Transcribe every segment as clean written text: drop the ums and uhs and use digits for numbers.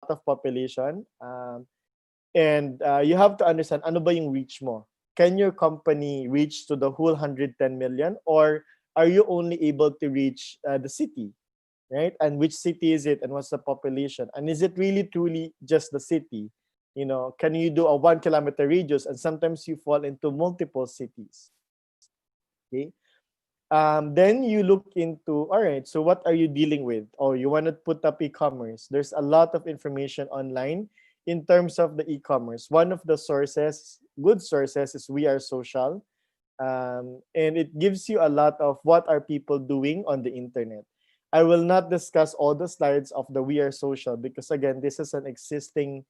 lot of population. And you have to understand, ano ba yung reach mo? Can your company reach to the whole 110 million, or are you only able to reach the city, right? And which city is it, and what's the population? And is it really truly just the city? Can you do a 1 kilometer radius? And sometimes you fall into multiple cities. Okay. Then you look into, all right, so what are you dealing with? Oh, you want to put up e-commerce. There's a lot of information online in terms of the e-commerce. One of the sources, good sources, is We Are Social. And it gives you a lot of what are people doing on the internet. I will not discuss all the slides of the We Are Social because, again, this is an existing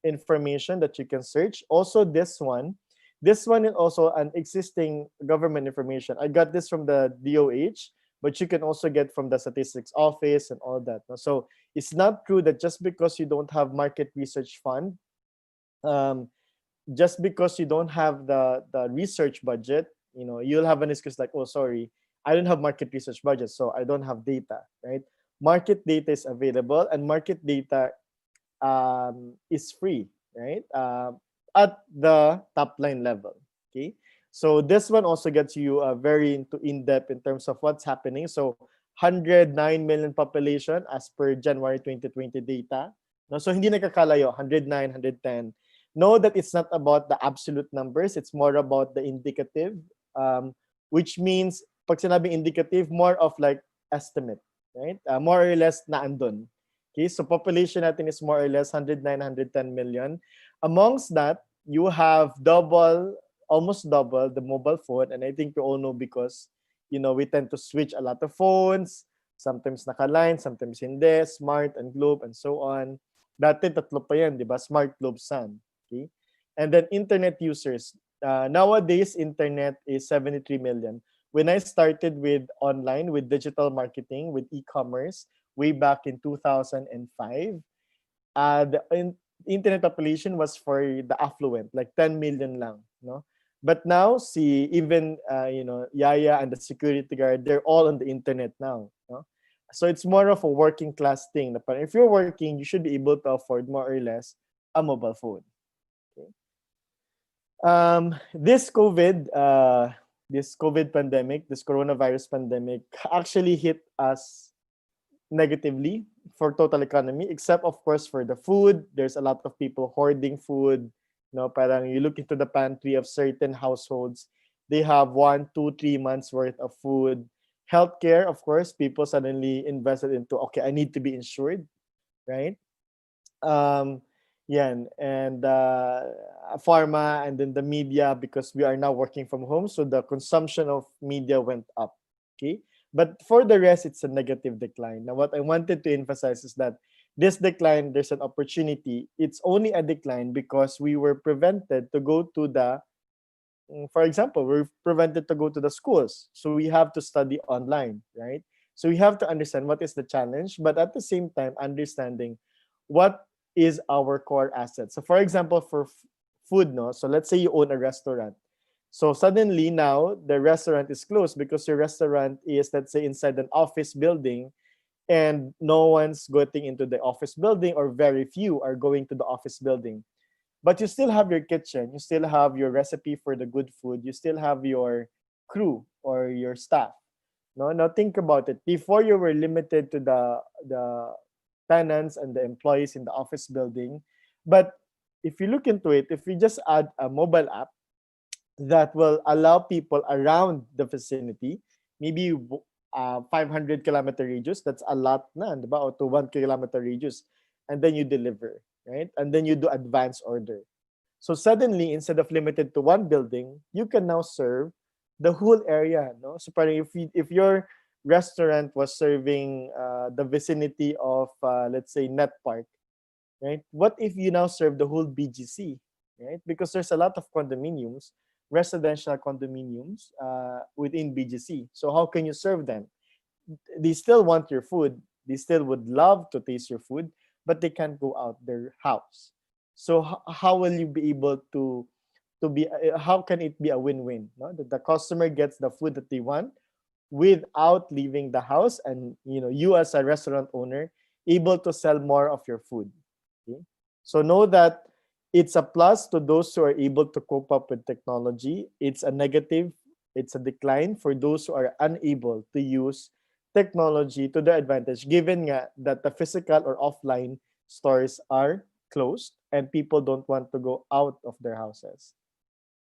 information that you can search. Also, this one is also an existing government information. I got this from the DOH, but you can also get from the statistics office and all that. So it's not true that just because you don't have market research fund, um, just because you don't have the research budget, you'll have an excuse like, oh, sorry, I don't have market research budget, so I don't have data, right? Market data is available, and market data is free, right? At the top line level. Okay. So this one also gets you very into in-depth in terms of what's happening. So 109 million population as per January 2020 data. No, so hindi nakakalayo, 109, 110. Know that it's not about the absolute numbers, it's more about the indicative, which means pag sinabing indicative, more of like estimate, right? More or less na andun. Okay, so population natin is more or less 109, 110 million. Amongst that, you have almost double the mobile phone. And I think you all know because, we tend to switch a lot of phones. Sometimes naka-line, sometimes hindi. Smart and Globe and so on. Dati tatlo pa yan, di ba? Smart, Globe, Sun. Okay? And then internet users. Nowadays, internet is 73 million. When I started with online, with digital marketing, with e-commerce, way back in 2005, the internet population was for the affluent, like 10 million lang, no? But now, see, even, Yaya and the security guard, they're all on the internet now, no? So it's more of a working class thing. But if you're working, you should be able to afford more or less a mobile phone. Okay? This COVID pandemic, this coronavirus pandemic, actually hit us negatively for total economy, except of course for the food. There's a lot of people hoarding food. Parang you look into the pantry of certain households, they have 1, 2, 3 months worth of food. Healthcare, of course, people suddenly invested into, okay, I need to be insured, right? Um, Yan. And pharma, and then the media, because we are now working from home, so the consumption of media went up. Okay. But for the rest, it's a negative decline. Now, what I wanted to emphasize is that this decline, there's an opportunity. It's only a decline because we were prevented to go to for example, we're prevented to go to the schools. So we have to study online, right? So we have to understand what is the challenge, but at the same time, understanding what is our core asset. So for example, for food, no? So let's say you own a restaurant. So suddenly now the restaurant is closed because your restaurant is, let's say, inside an office building, and no one's going into the office building, or very few are going to the office building. But you still have your kitchen, you still have your recipe for the good food, you still have your crew or your staff. No, now think about it. Before, you were limited to the tenants and the employees in the office building. But if you look into it, if you just add a mobile app that will allow people around the vicinity, maybe 500-kilometer radius, that's a lot na, di ba? O to 1 kilometer radius. And then you deliver, right? And then you do advance order. So suddenly, instead of limited to one building, you can now serve the whole area. No? So parang if your restaurant was serving the vicinity of, let's say, Net Park, right? What if you now serve the whole BGC, right? Because there's a lot of condominiums, residential condominiums within BGC. So how can you serve them? They still want your food. They still would love to taste your food, but they can't go out their house. So how will you be able to be? How can it be a win-win? No? That the customer gets the food that they want without leaving the house, and you as a restaurant owner able to sell more of your food. Okay? So know that it's a plus to those who are able to cope up with technology. It's a negative, it's a decline for those who are unable to use technology to their advantage, given nga that the physical or offline stores are closed and people don't want to go out of their houses.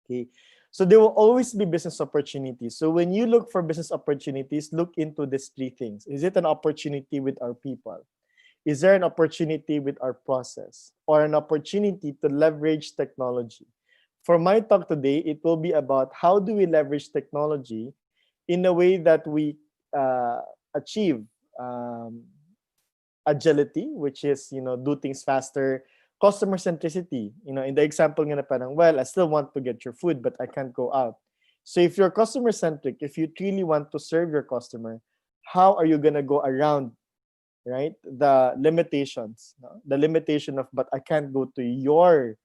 Okay. So there will always be business opportunities. So when you look for business opportunities, look into these three things. Is it an opportunity with our people? Is there an opportunity with our process or an opportunity to leverage technology? For my talk today, it will be about how do we leverage technology in a way that we uh, achieve um, agility, which is, do things faster, customer centricity, in the example nga na parang, well, I still want to get your food, but I can't go out. So if you're customer centric, if you truly want to serve your customer, how are you gonna go around, right, the limitations, no? The limitation of, but I can't go to your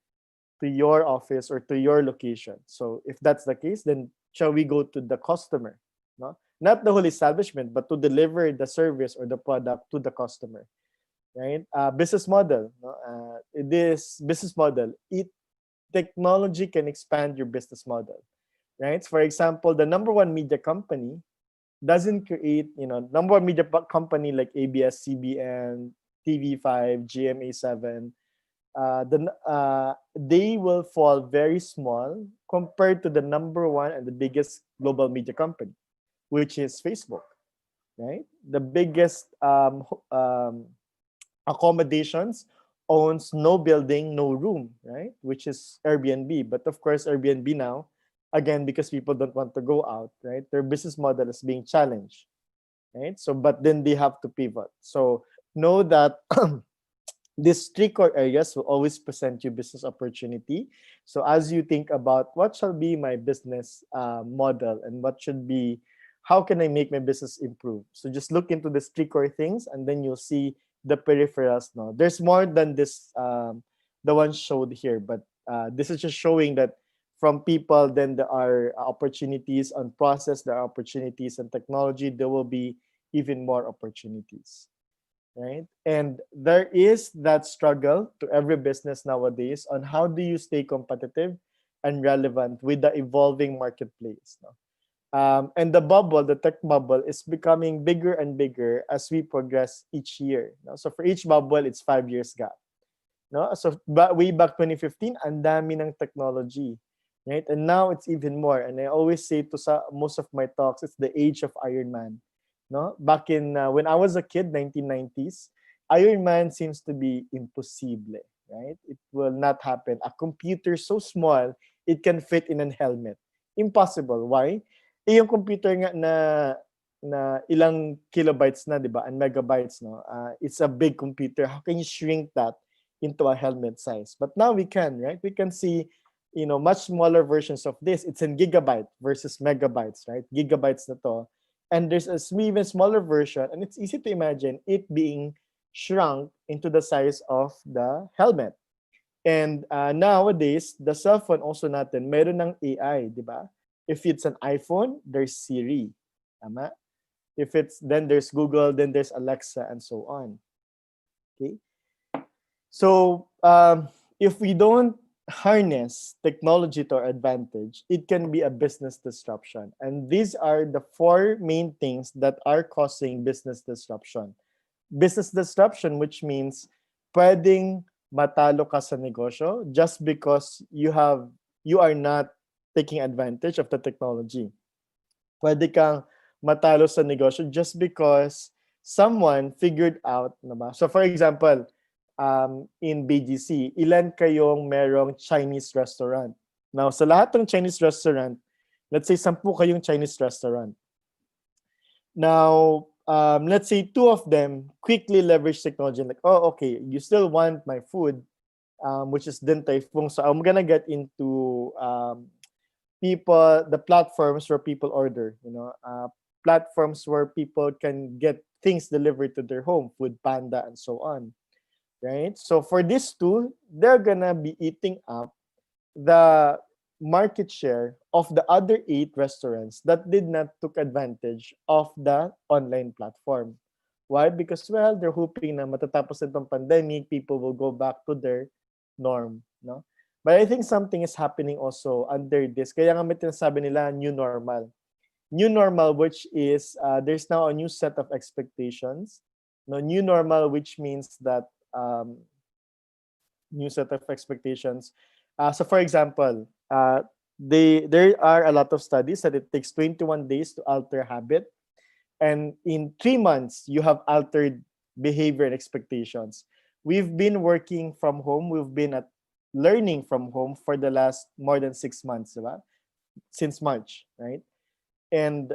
office or to your location. So if that's the case, then shall we go to the customer, no? Not the whole establishment, but to deliver the service or the product to the customer, right? Business model, no? This business model, technology can expand your business model, right? For example, the number one media company doesn't create, number one media company like ABS-CBN, TV5, GMA7, they will fall very small compared to the number one and the biggest global media company, which is Facebook, right? The biggest accommodations owns no building, no room, right? Which is Airbnb. But of course, Airbnb now, again, because people don't want to go out, right? Their business model is being challenged, right? So, but then they have to pivot. So know that these three core areas will always present you business opportunity. So as you think about what shall be my business model and what should be, how can I make my business improve? So just look into these three core things, and then you'll see the peripherals. No, there's more than this, the one showed here, but this is just showing that from people, then there are opportunities on process, there are opportunities on technology, there will be even more opportunities, right? And there is that struggle to every business nowadays on how do you stay competitive and relevant with the evolving marketplace. No? And the bubble, the tech bubble, is becoming bigger and bigger as we progress each year. No? So for each bubble, it's 5 years gap. No? So way back 2015, ang dami ng technology. Right? And now it's even more. And I always say to most of my talks, it's the age of Iron Man. No? Back in when I was a kid, 1990s, Iron Man seems to be impossible, right? It will not happen. A computer so small, it can fit in a helmet. Impossible. Why? Yung computer nga na ilang kilobytes na, 'di ba? And megabytes, no? It's a big computer. How can you shrink that into a helmet size? But now we can, right? We can see much smaller versions of this. It's in gigabyte versus megabytes, right? Gigabytes na to. And there's a even smaller version, and it's easy to imagine it being shrunk into the size of the helmet. And nowadays, the cell phone also natin, meron ng AI, di ba? If it's an iPhone, there's Siri. Tama? If it's, then there's Google, then there's Alexa, and so on. Okay? So, if we don't harness technology to our advantage, it can be a business disruption. And these are the four main things that are causing business disruption. Business disruption, which means pwedeng matalo ka sa negosyo just because you are not taking advantage of the technology. Pwede kang matalo sa negosyo just because someone figured out, diba? So for example, in BGC, ilan kayong merong Chinese restaurant? Now, sa lahat ng Chinese restaurant, let's say 10 kayong Chinese restaurant. Now, let's say 2 of them quickly leverage technology, like, oh, okay, you still want my food, which is Din Tai Fung. So I'm gonna get into the platforms where people order, platforms where people can get things delivered to their home, Food Panda and so on, right? So for these two, they're gonna be eating up the market share of the other 8 restaurants that did not took advantage of the online platform. Why? Because, well, they're hoping na matatapos itong pandemic, people will go back to their norm, no? But I think something is happening also under this. Kaya nga may tinasabi nila new normal. New normal, which is there's now a new set of expectations. No, new normal, which means that new set of expectations. So, for example, there are a lot of studies that it takes 21 days to alter habit, and in 3 months you have altered behavior and expectations. We've been working from home. We've been at learning from home for the last more than 6 months, diba? Since March, right? And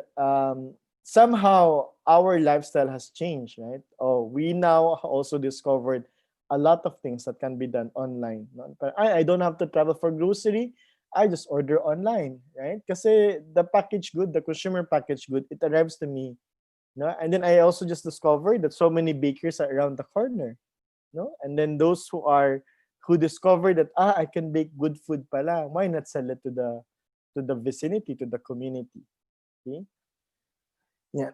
somehow our lifestyle has changed, right? Oh, we now also discovered a lot of things that can be done online. No? But I don't have to travel for grocery. I just order online, right? Kasi the package good, the consumer package good, it arrives to me. No? And then I also just discovered that so many bakers are around the corner. No? And then those who discovered that I can bake good food pala, why not sell it to the vicinity, to the community? Okay? Yeah.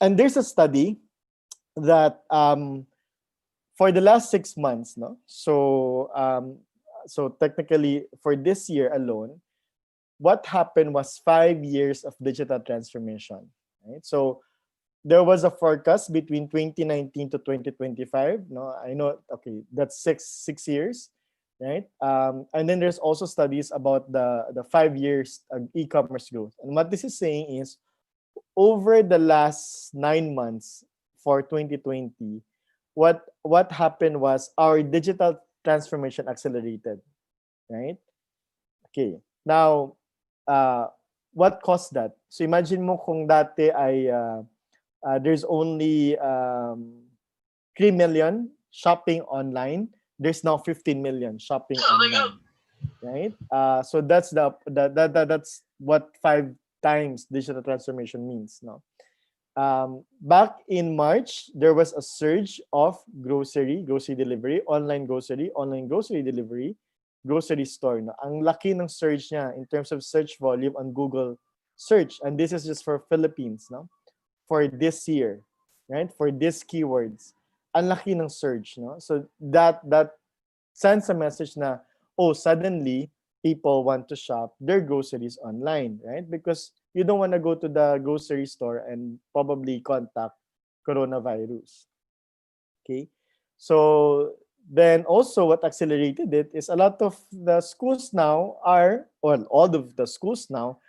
And there's a study that for the last 6 months, no? So technically for this year alone, what happened was 5 years of digital transformation. Right? So there was a forecast between 2019 to 2025. No, I know. Okay, that's six years, right? And then there's also studies about the 5 years e-commerce growth. And what this is saying is over the last 9 months for 2020, what happened was our digital transformation accelerated, right? Okay. Now, uh, what caused that? So imagine mo kung dati ay there's only 3 million shopping online. There's now 15 million shopping online, right? So that's what 5 times digital transformation means. No, back in March, there was a surge of grocery delivery, online grocery delivery, grocery store. No? Ang laki ng surge niya in terms of search volume on Google search. And this is just for Philippines, no? For this year, right? For these keywords. Ang laki ng surge, no? So that sends a message na, oh, suddenly people want to shop their groceries online, right? Because you don't want to go to the grocery store and probably contact coronavirus. Okay. So then also what accelerated it is a lot of the schools now are, well, all of the schools now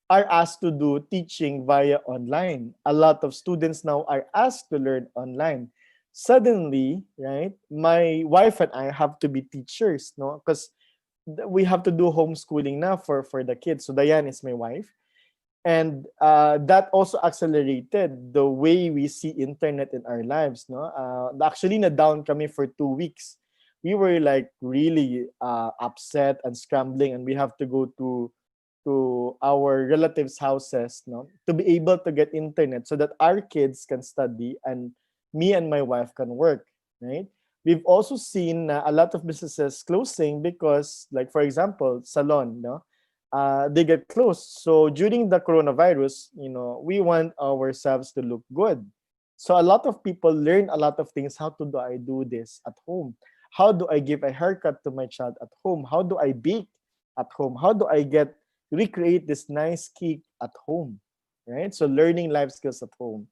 are asked to do teaching via online. A lot of students now are asked to learn online. Suddenly, right, my wife and I have to be teachers, no? Because we have to do homeschooling now for the kids. So Diane is my wife. And that also accelerated the way we see internet in our lives, no? Actually, na down kami for 2 weeks. We were like really upset and scrambling, and we have to go to our relatives' houses, no, to be able to get internet so that our kids can study and me and my wife can work, right? We've also seen a lot of businesses closing because, like for example, salon, no, they get closed. So during the coronavirus, we want ourselves to look good. So a lot of people learn a lot of things. How do I do this at home? How do I give a haircut to my child at home? How do I bake at home? How do I recreate this nice cake at home? Right? So learning life skills at home.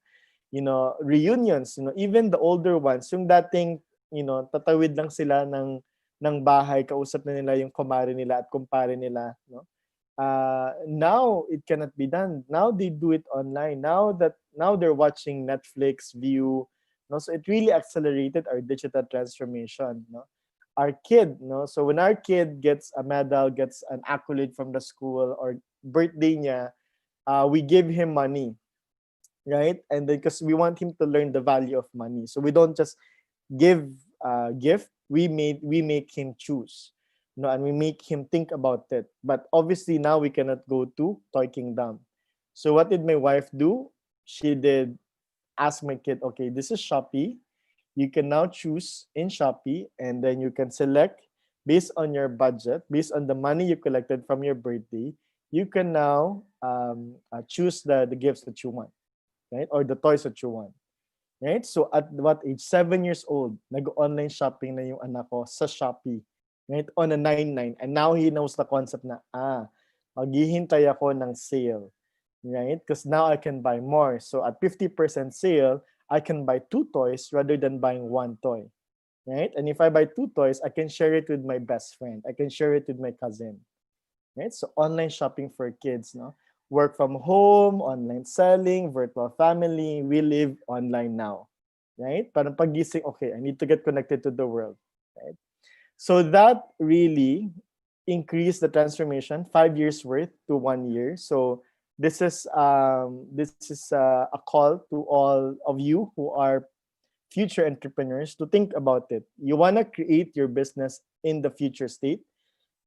Reunions, even the older ones, yung dating, tatawid lang sila ng bahay, kausap na nila yung kumare nila at kumpare nila, no? Now it cannot be done. Now they do it online. Now they're watching Netflix, View, no? So it really accelerated our digital transformation, no? Our kid, no? So when our kid gets a medal, gets an accolade from the school or birthday niya, we give him money, right? And because we want him to learn the value of money, so we don't just give gift. We make him choose, and we make him think about it. But obviously now we cannot go to Toy Kingdom. So what did my wife do? She did ask my kid, okay, this is Shopee. You can now choose in Shopee, and then you can select based on your budget, based on the money you collected from your birthday. You can now choose the gifts that you want, right? Or the toys that you want. Right? So at what age? 7 years old, nag-online shopping na yung anak ko sa Shopee. Right? On a 99. And now he knows the concept na, maghihintay ako ng sale. Right? Because now I can buy more. So at 50% sale, I can buy two toys rather than buying one toy. Right? And if I buy two toys, I can share it with my best friend. I can share it with my cousin. Right? So online shopping for kids, no? Work from home, online selling, virtual family, we live online now. Right? Parang pagising, okay, I need to get connected to the world. Right? So that really increased the transformation 5 years worth to 1 year. So this is a call to all of you who are future entrepreneurs to think about it. You want to create your business in the future state.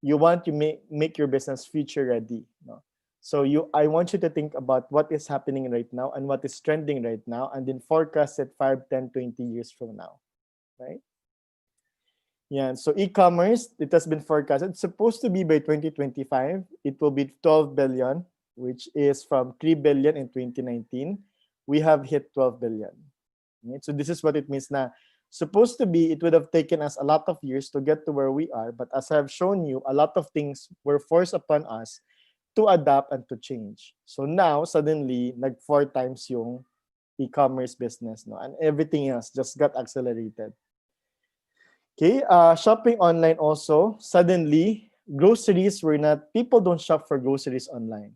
You want to make your business future ready. No? So I want you to think about what is happening right now and what is trending right now, and then forecast it 5, 10, 20 years from now. Right? Yeah, so e-commerce, it has been forecasted. It's supposed to be by 2025, it will be 12 billion, which is from 3 billion in 2019. We have hit 12 billion. Right? So this is what it means na supposed to be, it would have taken us a lot of years to get to where we are, but as I've shown you, a lot of things were forced upon us to adapt and to change. So now, suddenly, nag 4 times yung e-commerce business, no? And everything else just got accelerated. Okay, shopping online also, suddenly, groceries were not, people don't shop for groceries online.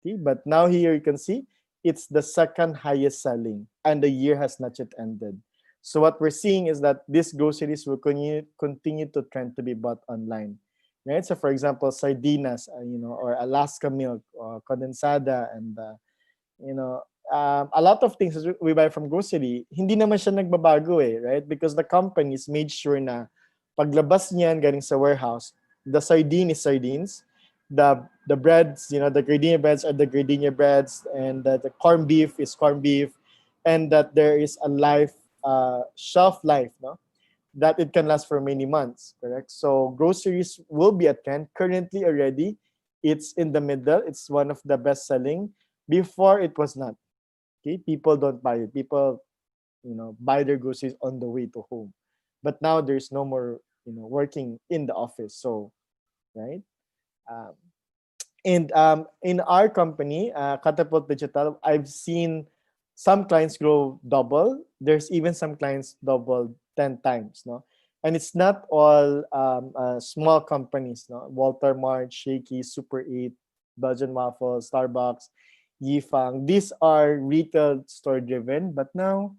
Okay, but now here you can see, it's the second highest selling and the year has not yet ended. So what we're seeing is that these groceries will continue to trend to be bought online. Right? So for example, sardinas, or Alaska milk, or condensada, and a lot of things that we buy from grocery, hindi naman siya nagbabago right? Because the companies made sure na paglabas niyan galing sa warehouse, the sardine is sardines, the breads, the gardenia breads are the gardenia breads, and the corned beef is corned beef, and that there is a shelf life, no? That it can last for many months, correct? So groceries will be a trend. Currently already, it's in the middle. It's one of the best selling. Before it was not. Okay, people don't buy it. People, buy their groceries on the way to home. But now there's no more, working in the office. So, right? Um, and in our company, Catapult Digital, I've seen some clients grow double. There's even some clients double 10 times, no? And it's not all small companies, no? Walter Mart, Shaky, Super 8, Belgian Waffles, Starbucks, Yifang. These are retail store driven, but now,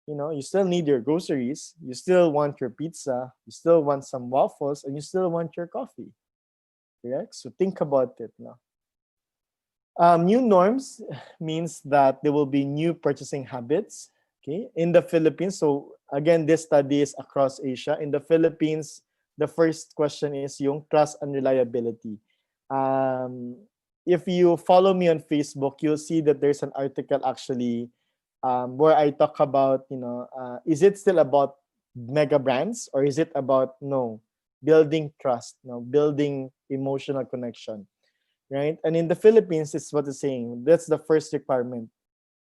you still need your groceries. You still want your pizza. You still want some waffles, and you still want your coffee. Correct? So think about it now. New norms means that there will be new purchasing habits. Okay, in the Philippines. So again, this study is across Asia. In the Philippines, the first question is yung trust and reliability. Um, if you follow me on Facebook, you'll see that there's an article actually where I talk about, is it still about mega brands or is it about building trust, building emotional connection, right? And in the Philippines, it's what it's saying. That's the first requirement: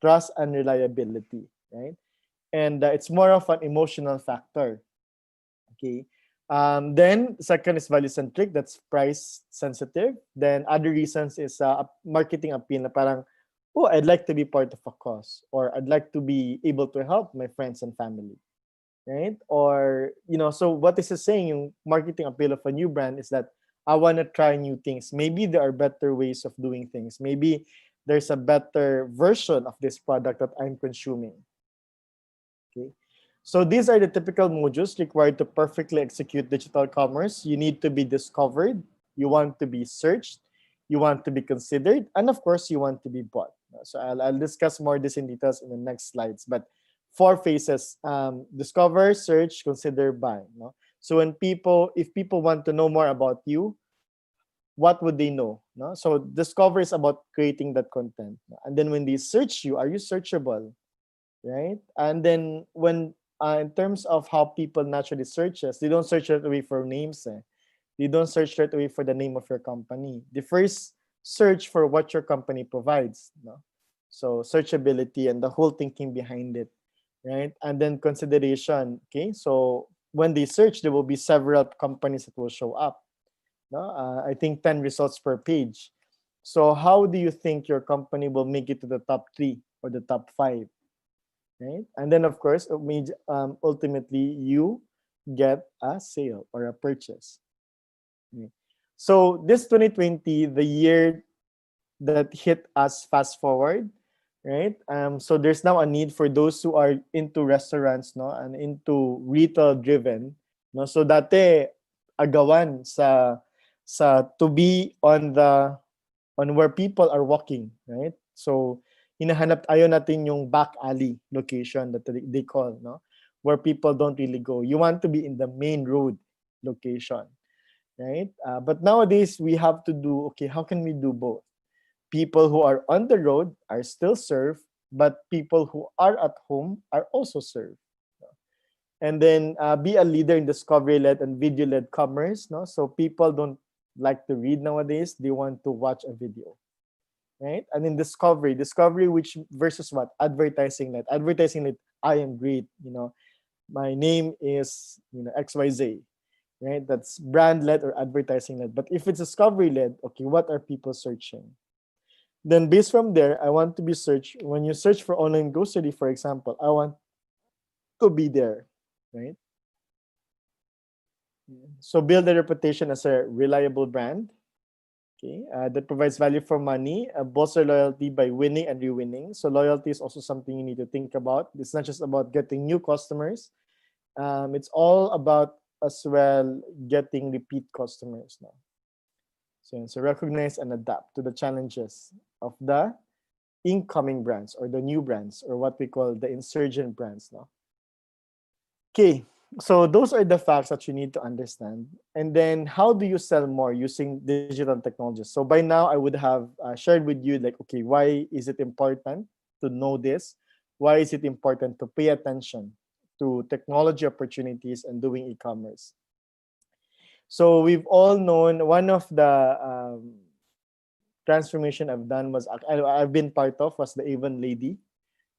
trust and reliability, right? And it's more of an emotional factor. Okay. Then second is value centric. That's price sensitive. Then other reasons is marketing appeal. Na parang, oh, I'd like to be part of a cause, or I'd like to be able to help my friends and family, right? Or so what this is saying, yung marketing appeal of a new brand is that I want to try new things. Maybe there are better ways of doing things. Maybe there's a better version of this product that I'm consuming. Okay. So these are the typical modules required to perfectly execute digital commerce. You need to be discovered, you want to be searched, you want to be considered, and of course, you want to be bought. So I'll discuss more this in details in the next slides. But 4 phases: discover, search, consider, buy. No? So if people want to know more about you, what would they know? No? So discover is about creating that content. And then when they search you, are you searchable? Right? And then when in terms of how people naturally search us, they don't search right away for names. They don't search right away for the name of your company. They first search for what your company provides. No? So searchability and the whole thinking behind it. right? And then consideration. Okay, so when they search, there will be several companies that will show up. No, I think 10 results per page. So how do you think your company will make it to the top three or the top five, right? And then of course, ultimately you get a sale or a purchase. Okay. So this 2020, the year that hit us fast forward, right? So there's now a need for those who are into restaurants, no, and into retail driven, no. So dati agawan sa to be on where people are walking, right? So hinahanap ayo natin yung back alley location that they call, no, where people don't really go. You want to be in the main road location, right? But nowadays we have to do, okay, how can we do both? People who are on the road are still served, but people who are at home are also served. And then be a leader in discovery-led and video-led commerce. No, so people don't like to read nowadays; they want to watch a video, right? And in discovery, which versus what advertising-led. Advertising-led, I am great. My name is XYZ, right? That's brand-led or advertising-led. But if it's discovery-led, okay, what are people searching? Then based from there, I want to be search. When you search for online grocery, for example, I want to be there, right? So build a reputation as a reliable brand, okay, that provides value for money, bolster loyalty by winning and re-winning. So loyalty is also something you need to think about. It's not just about getting new customers. It's all about as well getting repeat customers now. So recognize and adapt to the challenges of the incoming brands or the new brands or what we call the insurgent brands now. Okay, so those are the facts that you need to understand. And then how do you sell more using digital technologies? So by now I would have shared with you like, okay, why is it important to know this? Why is it important to pay attention to technology opportunities and doing e-commerce? So we've all known one of the transformation I've done was I've been part of was the Avon Lady,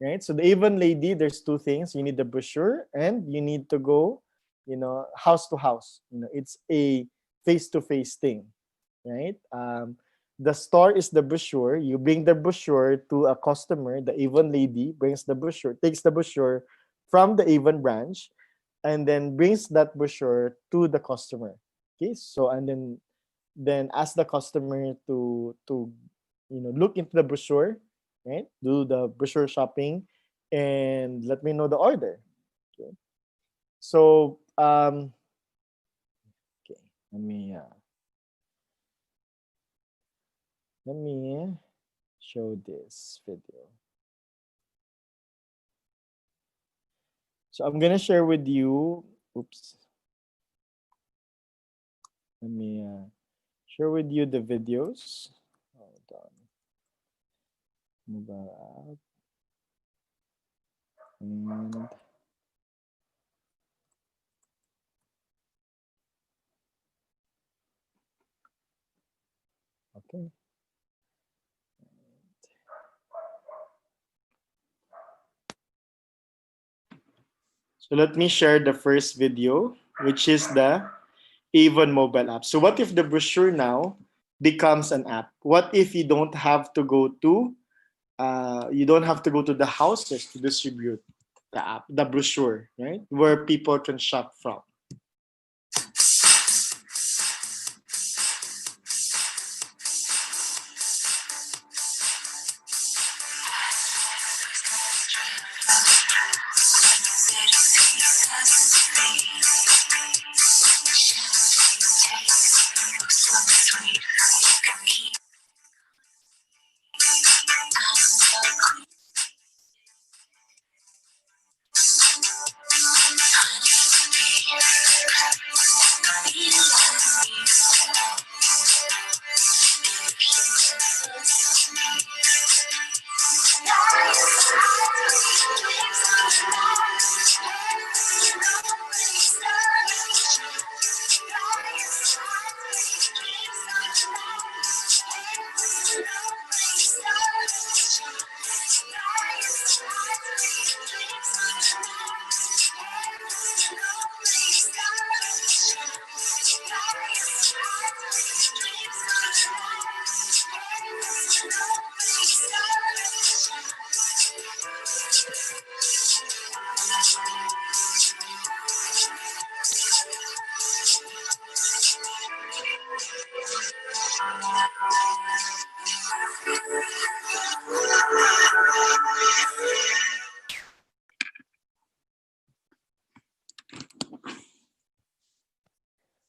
right? So the Avon Lady, there's two things: you need the brochure and you need to go, house to house. It's a face-to-face thing, right? The store is the brochure. You bring the brochure to a customer. The Avon Lady brings the brochure, takes the brochure from the Avon branch, and then brings that brochure to the customer. Okay, so and then ask the customer to look into the brochure, right? Do the brochure shopping, and let me know the order. Okay. So okay, let me show this video. So I'm gonna share with you. Oops. Let me share with you the videos. Hold on. Mobile app. And okay. So let me share the first video, which is the Avon mobile app. So what if the brochure now becomes an app? What if you don't have to go to the houses to distribute the app, the brochure, right? Where people can shop from.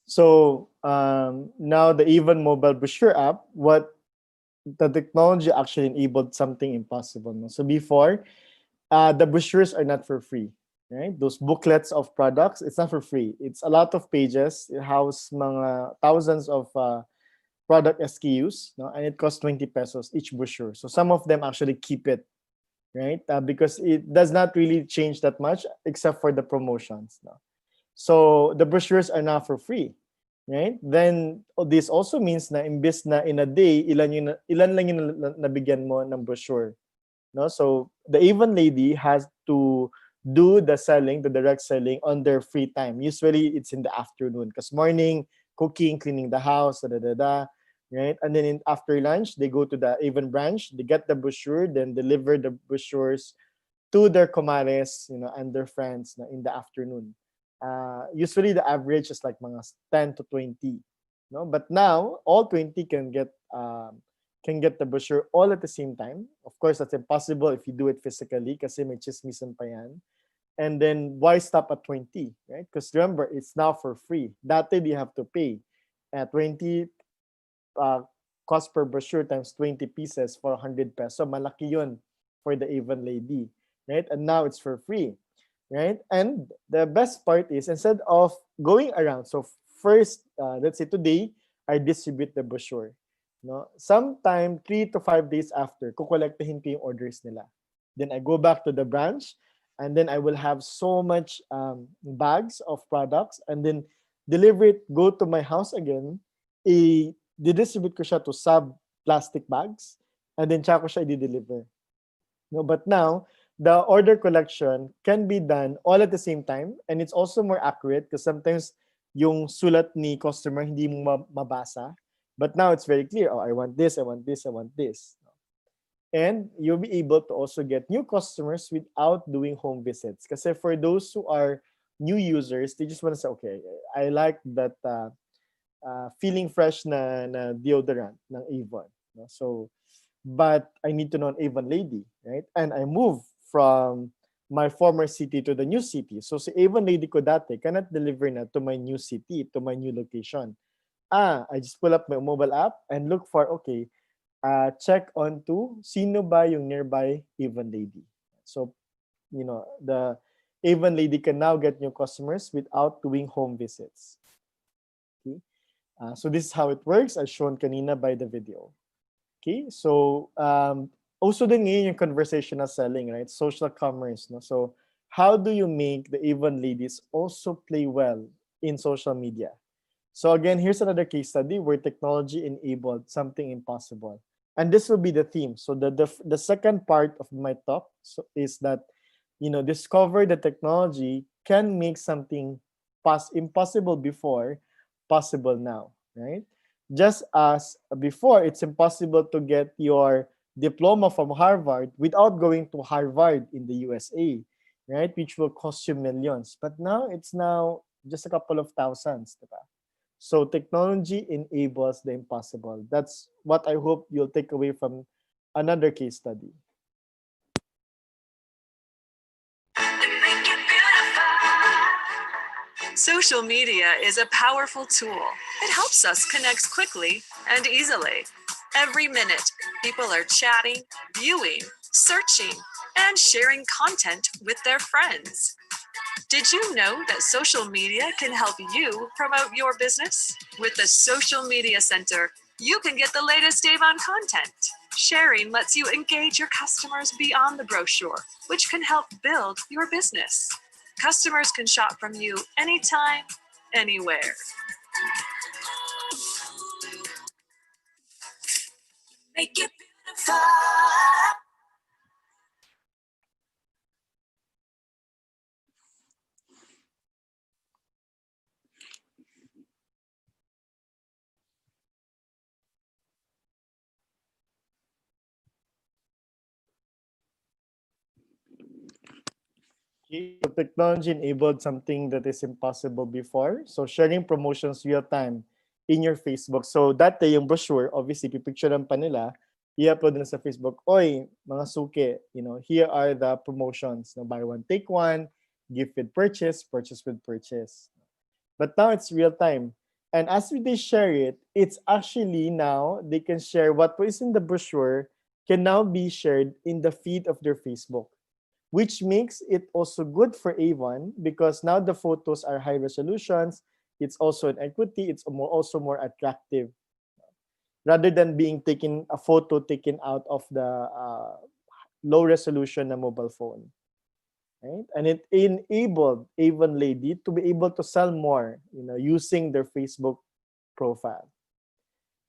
So now the Even mobile brochure app, what the technology actually enabled something impossible. No? So before, the brochures are not for free, right? Those booklets of products, it's not for free. It's a lot of pages. It house mga thousands of product SKUs, no? And it costs 20 pesos each brochure. So some of them actually keep it, right? Because it does not really change that much except for the promotions. No? So the brochures are now for free, right? Then this also means na imbes na in a day, ilan lang yung nabigyan mo ng brochure. No? So the Avon lady has to do the selling, the direct selling on their free time. Usually it's in the afternoon because morning, cooking, cleaning the house, da, da, da, da, right? And then after lunch, they go to the Avon branch, they get the brochure, then deliver the brochures to their comares, and their friends in the afternoon. Usually the average is like mga 10 to 20. No? But now all 20 can get the brochure all at the same time. Of course, that's impossible if you do it physically kasi may chismisan pa yan. And then why stop at 20, right? Because remember, it's now for free. Dati you have to pay. At 20 cost per brochure times 20 pieces for 100 pesos. So malaki yun for the Avon lady, right? And now it's for free, right? And the best part is instead of going around, so first, let's say today, I distribute the brochure. No? Sometime 3 to 5 days after, kukolektahin ko yung orders nila. Then I go back to the branch, and then I will have so much bags of products, and then deliver it, go to my house again, i-distribute ko siya to sub-plastic bags, and then tsaka ko siya i-deliver. No, but now, the order collection can be done all at the same time, and it's also more accurate because sometimes yung sulat ni customer hindi mo mabasa. But now it's very clear. Oh, I want this, I want this, I want this. And you'll be able to also get new customers without doing home visits. Kasi for those who are new users, they just want to say, okay, I like that feeling fresh na deodorant ng Avon. No? So, but I need to know an Avon lady, right? And I move from my former city to the new city. So si Avon lady ko dati cannot deliver na to my new city, to my new location. I just pull up my mobile app and look for, okay, check on to sino ba yung nearby Avon lady. So, the Avon lady can now get new customers without doing home visits. Okay? So this is how it works as shown kanina by the video. Okay, so also din ngayon yung conversational selling, right? Social commerce, no? So how do you make the Avon ladies also play well in social media? So again, here's another case study where technology enabled something impossible. And this will be the theme. So the second part of my talk is that, discover the technology can make something impossible before possible now, right? Just as before, it's impossible to get your diploma from Harvard without going to Harvard in the USA, right? Which will cost you millions. But now it's now just a couple of thousands, diba? So technology enables the impossible. That's what I hope you'll take away from another case study. Social media is a powerful tool. It helps us connect quickly and easily. Every minute, people are chatting, viewing, searching, and sharing content with their friends. Did you know that social media can help you promote your business? With the Social Media Center, you can get the latest Avon content. Sharing lets you engage your customers beyond the brochure, which can help build your business. Customers can shop from you anytime, anywhere. Make it beautiful. So technology enabled something that is impossible before. So sharing promotions real time in your Facebook. So that day, yung brochure, obviously, pipicturean pa nila, i-upload na sa Facebook, oy, mga suke, here are the promotions. No, buy one, take one, gift with purchase, purchase with purchase. But now it's real time. And as they share it, it's actually now they can share what was in the brochure can now be shared in the feed of their Facebook, which makes it also good for Avon because now the photos are high resolutions. It's also an equity. It's also more attractive rather than being taken a photo taken out of the low resolution na mobile phone, right? And it enabled Avon Lady to be able to sell more, using their Facebook profile.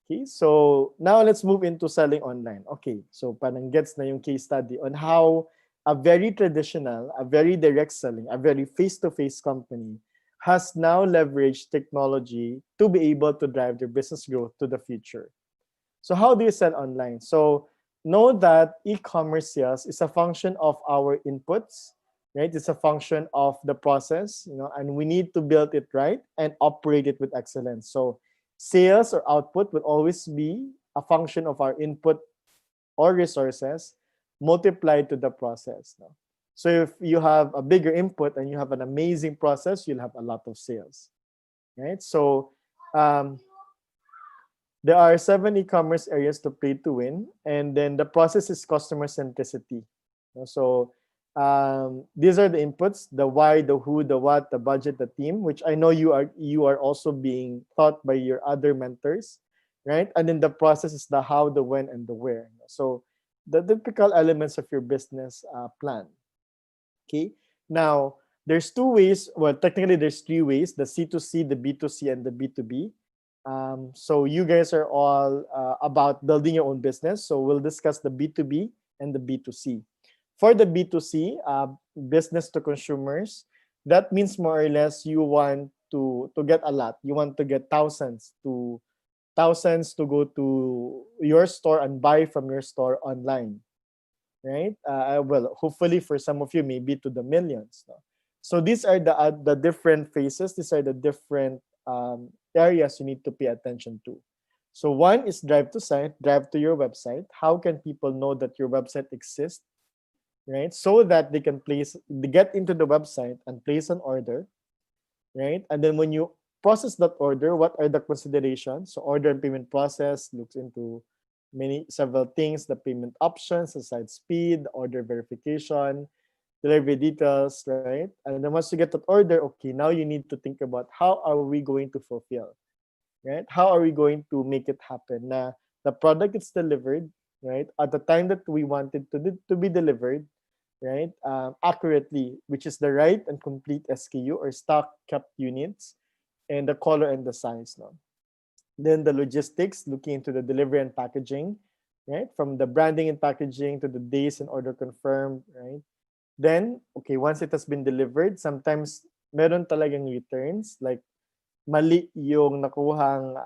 Okay, so now let's move into selling online. Okay, so parang gets na yung case study on how a very traditional, a very direct selling, a very face-to-face company has now leveraged technology to be able to drive their business growth to the future. So how do you sell online? So know that e-commerce sales is a function of our inputs, right? It's a function of the process, and we need to build it right and operate it with excellence. So sales or output will always be a function of our input or resources multiplied to the process. No? So if you have a bigger input and you have an amazing process, you'll have a lot of sales, right? So um, there are 7 e-commerce areas to pay to win, and then the process is customer centricity. So these are the inputs: the why, the who, the what, the budget, the team. Which I know you are also being taught by your other mentors, right? And then the process is the how, the when, and the where. So the typical elements of your business plan. Okay. Now there's 2 ways. Well, technically there's 3 ways: the C2C, the B2C, and the B2B. So you guys are all about building your own business. So we'll discuss the B2B and the B2C. For the B2C, business to consumers, that means more or less you want to get a lot. You want to get thousands to go to your store and buy from your store online, right? Well, hopefully for some of you, maybe to the millions. No? So these are the different phases. These are the different areas you need to pay attention to. So one is drive to site, drive to your website. How can people know that your website exists, right? So that they get into the website and place an order, right? And then when you process that order, what are the considerations? So order and payment process looks into several things: the payment options, aside speed, order verification, delivery details, right? And then once you get that order, okay, now you need to think about how are we going to fulfill, right? How are we going to make it happen? Na the product is delivered, right, at the time that we wanted to be delivered, right, accurately, which is the right and complete SKU or stock kept units, and the color and the size. No? Then the logistics, looking into the delivery and packaging, right, from the branding and packaging to the days and order confirmed, right. Then, okay, once it has been delivered, sometimes meron talagang returns, like mali yung nakuhang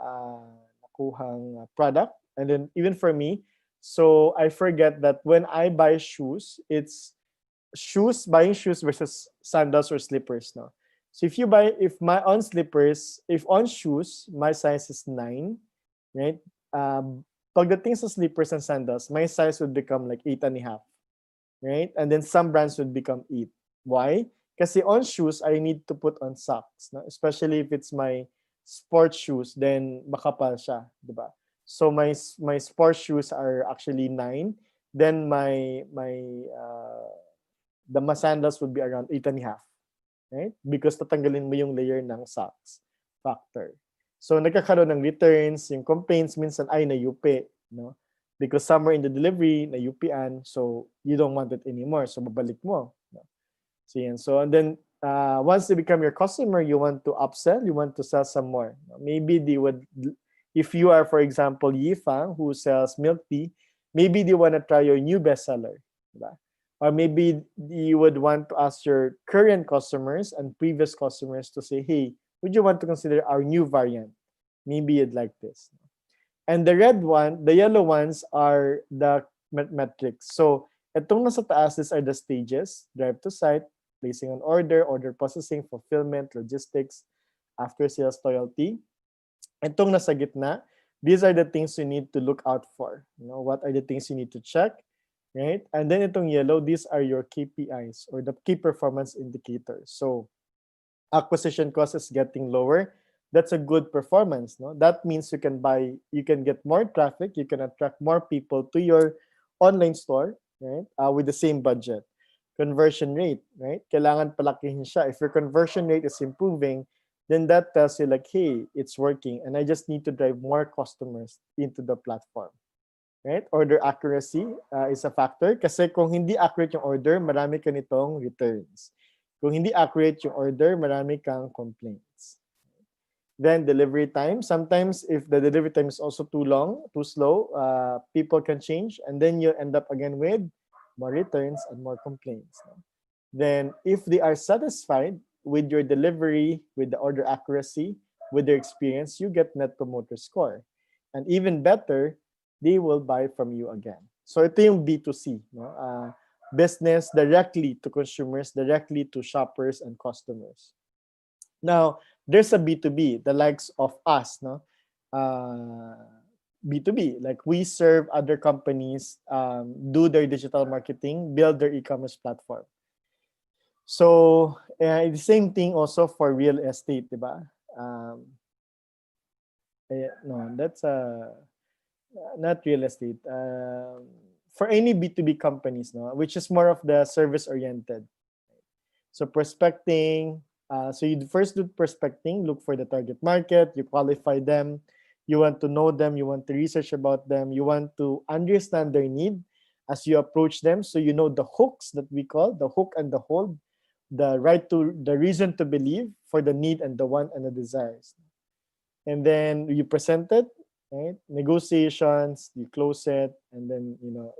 product. And then even for me, so I forget that when I buy shoes, it's buying shoes versus sandals or slippers. No, so if my on slippers, if on shoes, my size is 9, right? Pagdating sa slippers and sandals, my size would become like 8.5, right? And then some brands would become 8. Why? Kasi on shoes, I need to put on socks. No? Especially if it's my sports shoes, then makapal siya, di ba? So my sports shoes are actually 9. Then the sandals would be around 8.5, right? Because tatanggalin mo yung layer ng socks factor. So nagkakaroon ng returns, yung complaints minsan ay nayupi, no? Because somewhere in the delivery, nayupian, so you don't want it anymore. So babalik mo. No? So yan. So and then once they become your customer, you want to upsell, you want to sell some more. Maybe they would, if you are, for example, Yifang, who sells milk tea, maybe they want to try your new bestseller. Diba? Or maybe you would want to ask your current customers and previous customers to say, hey, would you want to consider our new variant? Maybe you'd like this. And the yellow ones are the metrics. So itong nasa taas, these are the stages: drive to site, placing an order, order processing, fulfillment, logistics, after sales, loyalty. Itong nasa gitna, these are the things you need to look out for. What are the things you need to check, right? And then itong yellow, these are your KPIs or the key performance indicators. So acquisition cost is getting lower, that's a good performance. No, that means you can get more traffic, you can attract more people to your online store, right? With the same budget. Conversion rate, right? Kailangan palakihin siya. If your conversion rate is improving, then that tells you like, hey, it's working, and I just need to drive more customers into the platform. Right? Order accuracy is a factor kasi kung hindi accurate yung order, marami ka nitong returns. Kung hindi accurate yung order, marami kang complaints. Then delivery time. Sometimes if the delivery time is also too long, too slow, people can change, and then you end up again with more returns and more complaints. Then if they are satisfied with your delivery, with the order accuracy, with their experience, you get net promoter score. And even better, they will buy from you again. So ito yung B2C, no? Business directly to consumers, directly to shoppers and customers. Now, there's a B2B, the likes of us, no? B2B, like we serve other companies, do their digital marketing, build their e-commerce platform. So, the same thing also for real estate, diba? No, that's not real estate. For any B2B companies, no, which is more of the service oriented. So prospecting, so you first do prospecting, look for the target market, you qualify them, you want to know them, you want to research about them, you want to understand their need as you approach them, so you know the hooks that we call, the hook and the hold, the reason to believe for the need and the want and the desires. And then you present it, right? Negotiations, you close it, and then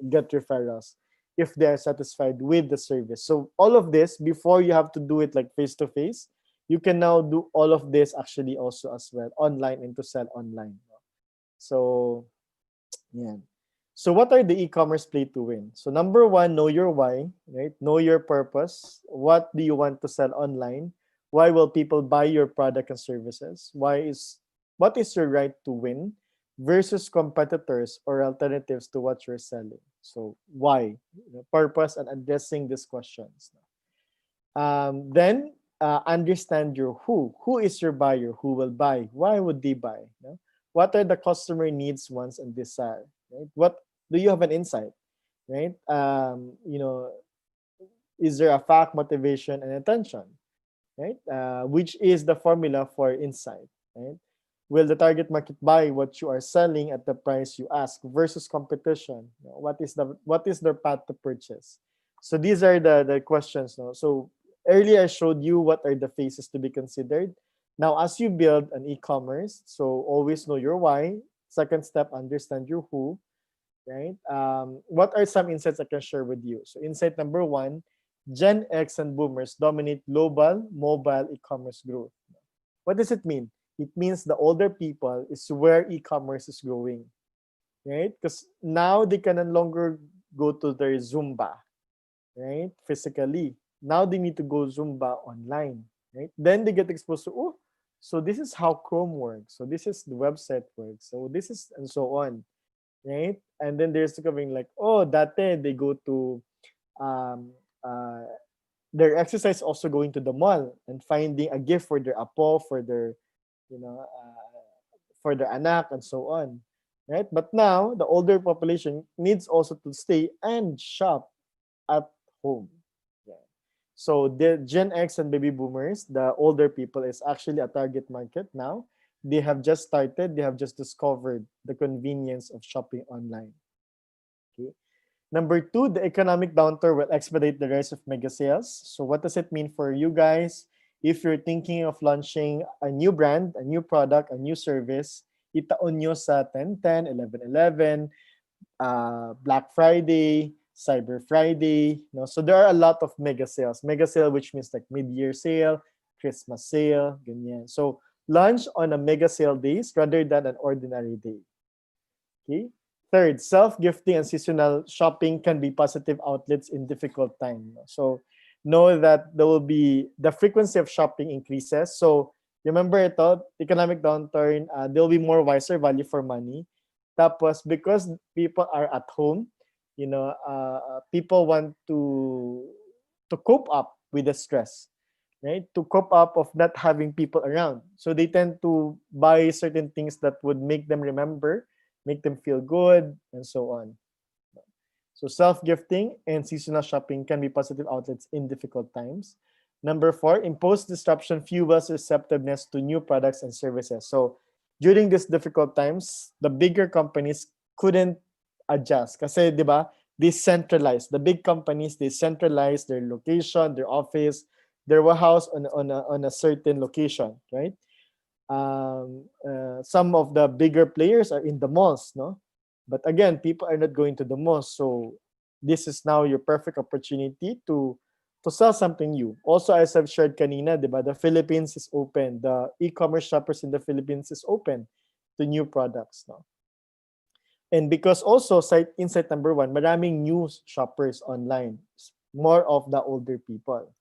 get referrals if they are satisfied with the service. So all of this, before you have to do it like face to face, you can now do all of this actually also as well online and to sell online. So yeah. So what are the e-commerce play to win? So number one, know your why, right? Know your purpose. What do you want to sell online? Why will people buy your product and services? What is your right to win versus competitors or alternatives to what you're selling? So why? Purpose and addressing these questions. Then understand your who. Who is your buyer? Who will buy? Why would they buy? What are the customer needs, wants, and desire? Right? What do you have an insight? Right? Is there a fact, motivation, and attention? Right? Which is the formula for insight? Right? Will the target market buy what you are selling at the price you ask versus competition? What is their path to purchase? So these are the questions. No? So earlier I showed you what are the phases to be considered. Now, as you build an e-commerce, so always know your why. Second step, understand your who. Right? What are some insights I can share with you? So insight number one, Gen X and Boomers dominate global mobile e-commerce growth. What does it mean? It means the older people is where e-commerce is growing, right? Because now they can no longer go to their Zumba, right? Physically. Now they need to go Zumba online, right? Then they get exposed to, oh, so this is how Chrome works. So this is the website works. So this is, and so on, right? And then they're discovering like, oh, dati they go to, um, uh, their exercise also going to the mall and finding a gift for their apo, for their for their anak and so on, right? But now the older population needs also to stay and shop at home. Yeah. So the Gen X and baby boomers, the older people, is actually a target market now. They have just started, they have just discovered the convenience of shopping online. Okay. Number two, the economic downturn will expedite the rise of mega sales. So what does it mean for you guys? If you're thinking of launching a new brand, a new product, a new service, itaon nyo sa 10/10, 11/11, Black Friday, Cyber Friday. No? So there are a lot of mega sales. Mega sale, which means like mid-year sale, Christmas sale, ganyan. So launch on a mega sale days rather than an ordinary day. Okay. Third, self-gifting and seasonal shopping can be positive outlets in difficult time. So know that there will be the frequency of shopping increases. So remember ito, economic downturn, there will be more wiser value for money. Tapos because people are at home, people want to cope up with the stress. right? To cope up of not having people around. So they tend to buy certain things that would make them remember, make them feel good, and so on. So self-gifting and seasonal shopping can be positive outlets in difficult times. Number four, imposed disruption fuels receptiveness to new products and services. So during these difficult times, the bigger companies couldn't adjust. Kasi, di ba, they centralized. The big companies, they centralize their location, their office, their warehouse on a certain location, right? Some of the bigger players are in the malls, no? But again, people are not going to the malls, so this is now your perfect opportunity to sell something new. Also, as I've shared kanina, diba, the Philippines is open. The e-commerce shoppers in the Philippines is open to new products, no? And because also, insight number one, maraming new shoppers online. More of the older people.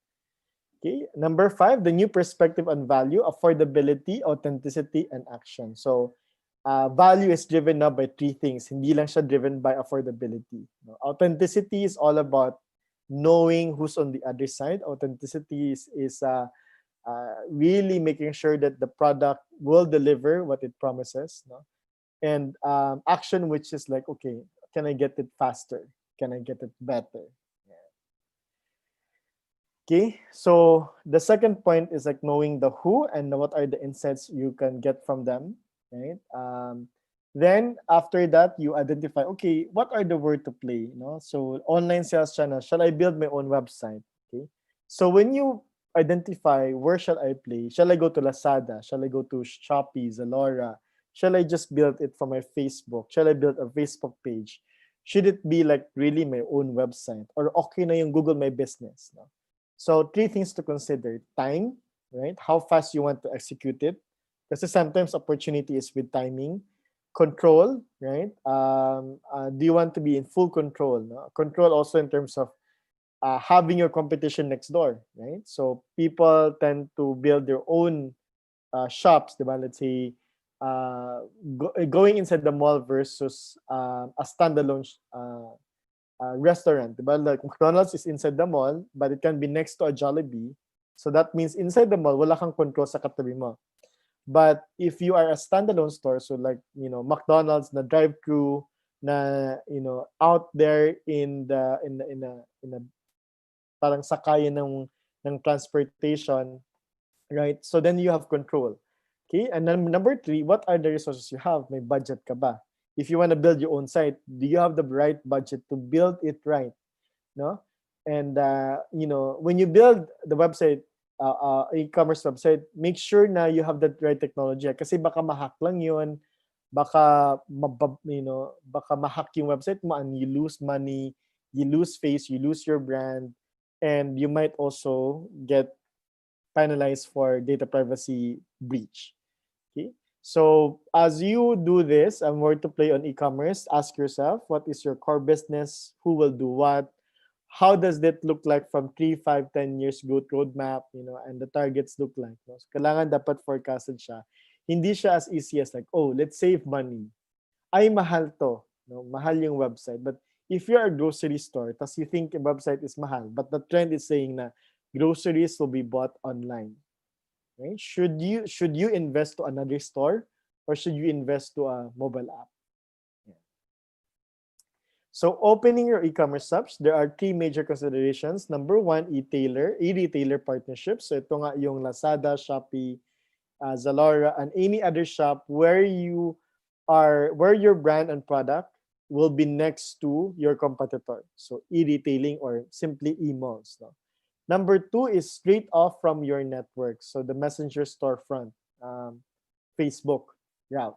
Okay. Number five, the new perspective on value, affordability, authenticity, and action. So, value is driven now by three things. Hindi lang siya driven by affordability. No? Authenticity is all about knowing who's on the other side. Authenticity is really making sure that the product will deliver what it promises. No? And action, which is like, okay, can I get it faster? Can I get it better? Okay, so the second point is like knowing the who and what are the insights you can get from them, right? Then after that, you identify, okay, what are the word to play, you know? So online sales channel, shall I build my own website? Okay, so when you identify where shall I play, shall I go to Lazada? Shall I go to Shopee, Zalora? Shall I just build it from my Facebook? Shall I build a Facebook page? Should it be like really my own website? Or okay na yung Google My Business? No? So three things to consider: time, right? How fast you want to execute it. Because sometimes opportunity is with timing. Control, right? Do you want to be in full control? No? Control also in terms of having your competition next door, right? So people tend to build their own shops, diba? Let's say going inside the mall versus a standalone restaurant, diba? Like McDonald's is inside the mall, but it can be next to a Jollibee. So that means inside the mall, wala kang control sa katabi mo. But if you are a standalone store, so like, you know, McDonald's na drive-through na, you know, out there in the parang sakayan ng transportation, right? So then you have control. Okay? And then number three, what are the resources you have? May budget ka ba? If you want to build your own site, do you have the right budget to build it right? No? And you know, when you build the website, e-commerce website, make sure na you have the right technology. Kasi baka ma-hack lang yun, baka you know, baka ma-hack yung website mo and you lose money, you lose face, you lose your brand, and you might also get penalized for data privacy breach. Okay. So as you do this and where to play on e-commerce, ask yourself, what is your core business? Who will do what? How does that look like from 3, 5, 10 years growth roadmap, you know, and the targets look like? No? So kailangan dapat forecasted siya. Hindi siya as easy as like, oh, let's save money. Ay, mahal to. No? Mahal yung website. But if you're a grocery store, tas you think a website is mahal, but the trend is saying na groceries will be bought online. Right? Should you invest to another store or should you invest to a mobile app? Yeah. So opening your e-commerce shops, there are three major considerations. Number one, e-retailer partnerships. So ito nga yung Lazada, Shopee, Zalora, and any other shop where your brand and product will be next to your competitor. So e-retailing or simply e-malls. No? Number two is straight off from your network. So the Messenger storefront, Facebook route.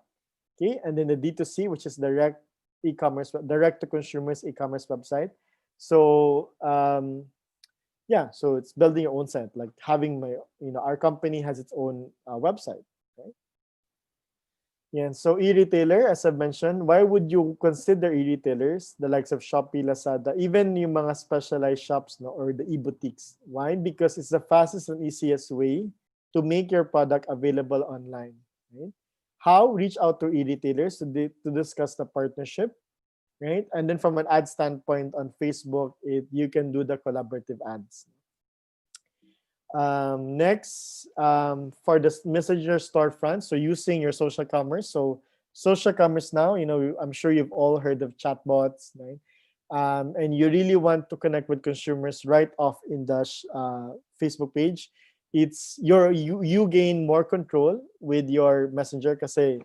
Okay, and then the D2C, which is direct to consumers e-commerce website. So yeah, so it's building your own site, like having our company has its own website. Right? Yeah, so e-retailer, as I've mentioned, why would you consider e-retailers, the likes of Shopee, Lazada, even yung mga specialized shops, no, or the e-boutiques? Why? Because it's the fastest and easiest way to make your product available online. Right? How? Reach out to e-retailers to discuss the partnership, right? And then from an ad standpoint on Facebook, you can do the collaborative ads. Next, for the messenger storefront, so using your social commerce. So social commerce now, I'm sure you've all heard of chatbots, right? And you really want to connect with consumers right off in the Facebook page. It's you gain more control with your messenger kasi,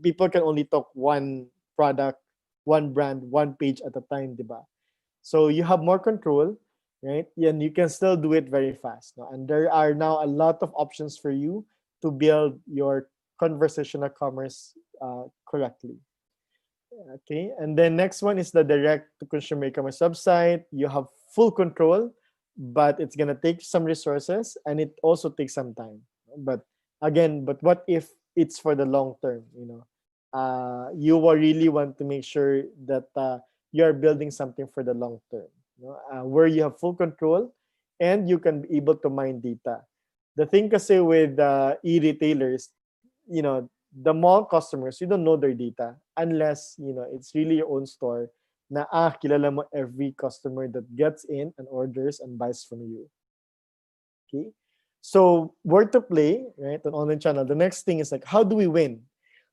people can only talk one product, one brand, one page at a time, diba? So you have more control, right? And you can still do it very fast. No? And there are now a lot of options for you to build your conversational commerce correctly. Okay, and then next one is the direct to consumer e-commerce website. You have full control, but it's gonna take some resources and it also takes some time. But again, but what if it's for the long term? You will really want to make sure that you are building something for the long term, where you have full control and you can be able to mine data. The thing kasi with e-retailers, the mall customers, you don't know their data unless, it's really your own store na kilala mo every customer that gets in and orders and buys from you. Okay? So, where to play, right, on online channel. The next thing is like, how do we win?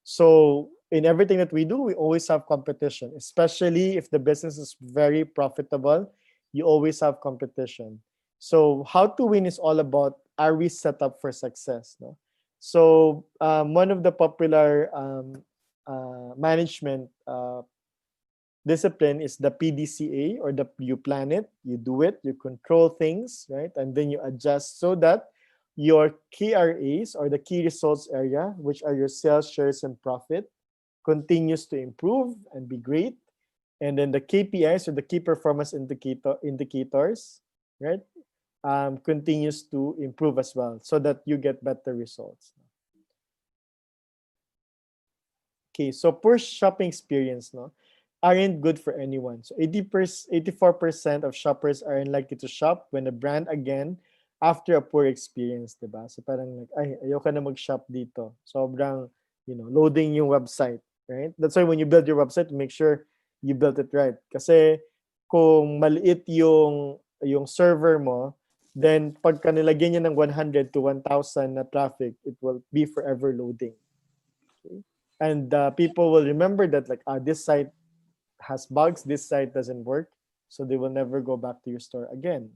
So, in everything that we do, we always have competition, especially if the business is very profitable, you always have competition. So, how to win is all about, are we set up for success? No? So, one of the popular management discipline is the PDCA, or the you plan it, you do it, you control things, right? And then you adjust so that your KRAs, or the key results area, which are your sales, shares, and profit, continues to improve and be great. And then the KPIs, or the key performance indicators, right, continues to improve as well, so that you get better results. Okay, so poor shopping experience, aren't good for anyone. So 84% of shoppers are unlikely to shop when a brand again after a poor experience, diba? So parang like, ay, ayoko na mag-shop dito. Sobrang, loading yung website, right? That's why when you build your website, make sure you build it right. Kasi kung maliit yung server mo, then pagka nilagyan niya ng 100 to 1,000 na traffic, it will be forever loading. Okay? And people will remember that like, this site has bugs, this site doesn't work, so they will never go back to your store again.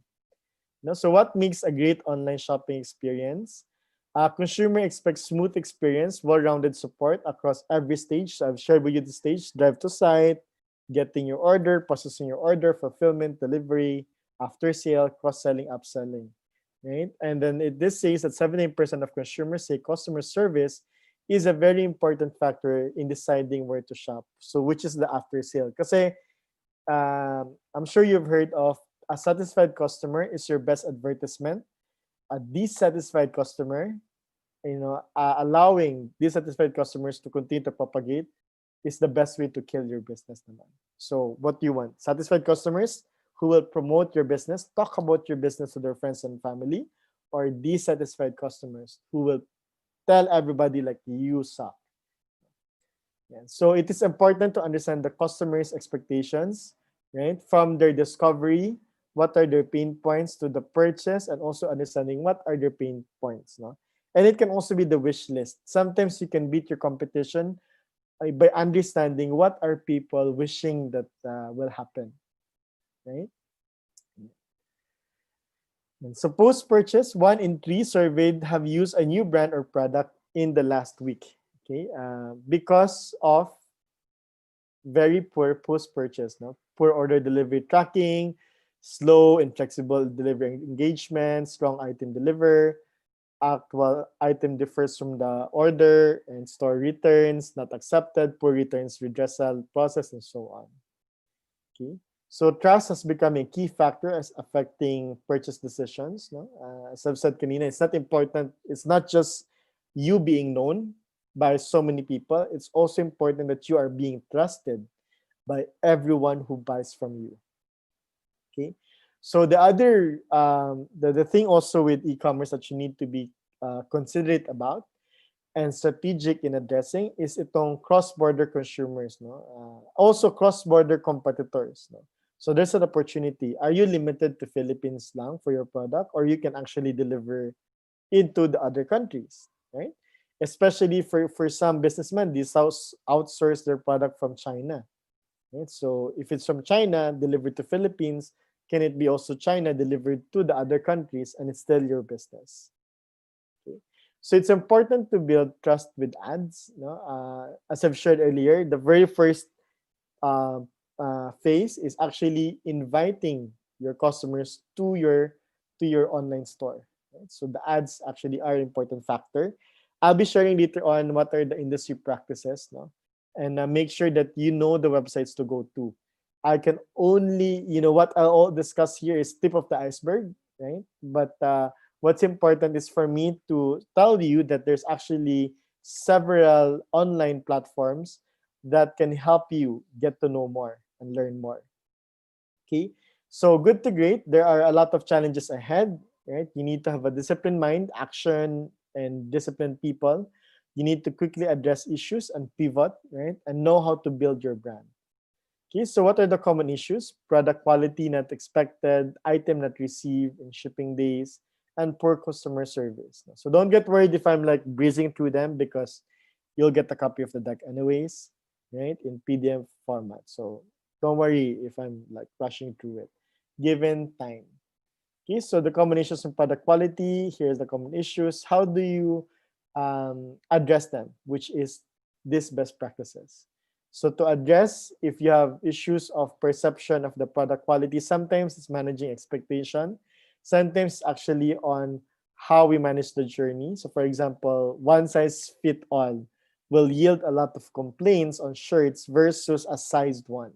So what makes a great online shopping experience? Consumer expects smooth experience, well-rounded support across every stage. So I've shared with you the stage: drive to site, getting your order, processing your order, fulfillment, delivery, after sale, cross-selling, upselling, right? And then this says that 78% of consumers say customer service is a very important factor in deciding where to shop. So which is the after sale? Kasi I'm sure you've heard of, a satisfied customer is your best advertisement. A dissatisfied customer, allowing dissatisfied customers to continue to propagate is the best way to kill your business naman. So what do you want? Satisfied customers who will promote your business, talk about your business to their friends and family, or dissatisfied customers who will tell everybody like you suck. Yeah. So it is important to understand the customer's expectations, right? From their discovery, what are their pain points, to the purchase, and also understanding what are their pain points. No? And it can also be the wish list. Sometimes you can beat your competition by understanding what are people wishing that will happen, right? And so post-purchase, 1 in 3 surveyed have used a new brand or product in the last week. Okay, because of very poor post-purchase, poor order delivery tracking, slow and flexible delivery engagement, strong item deliver, actual item differs from the order, and store returns not accepted, poor returns redressal process, and so on. Okay, so trust has become a key factor as affecting purchase decisions. As I've said kanina, it's not important. It's not just you being known by so many people. It's also important that you are being trusted by everyone who buys from you. Okay, so the other the thing also with e-commerce that you need to be considerate about and strategic in addressing is itong cross-border consumers, also cross-border competitors. So there's an opportunity. Are you limited to Philippines lang for your product, or you can actually deliver into the other countries, right? Especially for some businessmen, these outsource their product from China, right? So if it's from China delivered to Philippines, can it be also China delivered to the other countries, and it's still your business? Okay. So it's important to build trust with ads. No? As I've shared earlier, the very first uh, phase is actually inviting your customers to your online store. Right? So the ads actually are an important factor. I'll be sharing later on what are the industry practices, no, and make sure that you know the websites to go to. I can only, what I'll discuss here is tip of the iceberg, right? But what's important is for me to tell you that there's actually several online platforms that can help you get to know more and learn more. Okay. So good to great. There are a lot of challenges ahead, right? You need to have a disciplined mind, action, and disciplined people. You need to quickly address issues and pivot, right? And know how to build your brand. Okay, so what are the common issues? Product quality not expected, item not received in shipping days, and poor customer service. So don't get worried if I'm like breezing through them, because you'll get a copy of the deck anyways, right? In PDF format. So don't worry if I'm like rushing through it, given time. Okay, so the combinations of product quality, here's the common issues. How do you address them, which is these best practices? So to address, if you have issues of perception of the product quality, sometimes it's managing expectation. Sometimes actually on how we manage the journey. So for example, one size fit all will yield a lot of complaints on shirts versus a sized one.